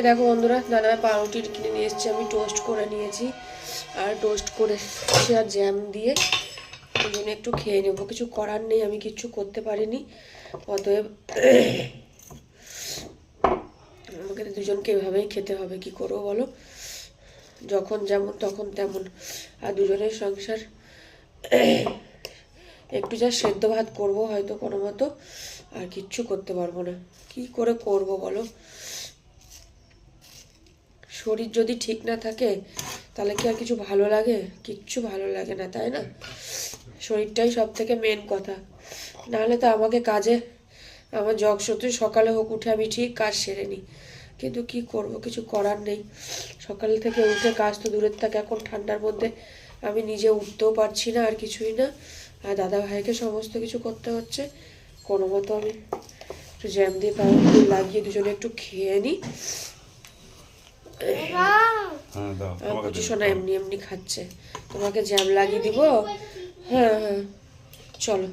দেখো বন্ধুরা, দাদা পাউরুটি কিনে নিয়ে এসেছি, আমি টোস্ট করে নিয়েছি। আর টোস্ট করে আর জ্যাম দিয়ে ওই জন্য একটু খেয়ে নেবো। কিছু করার নেই, আমি কিচ্ছু করতে পারিনি। অতএব আমাকে দুজনকে এভাবেই খেতে হবে। কি করবো বলো, যখন যেমন তখন তেমন। আর দুজনের সংসার। একটু যা সেদ্ধ ভাত করবো হয়তো কোনো মতো, আর কিচ্ছু করতে পারবো না। কি করে করব বলো? শরীর যদি ঠিক না থাকে তাহলে কি আর কিছু ভালো লাগে? কিচ্ছু ভালো লাগে না, তাই না? শরীরটাই সব থেকে মেন কথা। নাহলে তো আমাকে কাজে, আমার সত্যি সকালে হোক উঠে আমি ঠিক কাজ সেরে নিই, কিন্তু কি করব, কিছু করার নেই। সকাল থেকে উঠে কাজ তো দূরের থাকে, এখন ঠান্ডার মধ্যে আমি নিজে উঠতেও পারছি না, আর কিছুই না। আর দাদা ভাইকে সমস্ত কিছু করতে হচ্ছে। কোনো মতো আমি একটু জ্যাম দিয়ে পাউরুটি লাগিয়ে দুজনে একটু খেয়ে নিই। বুঝি শোনা এমনি এমনি খাচ্ছে, তোমাকে জ্যাম লাগিয়ে দিব। হ্যাঁ হ্যাঁ, চলো।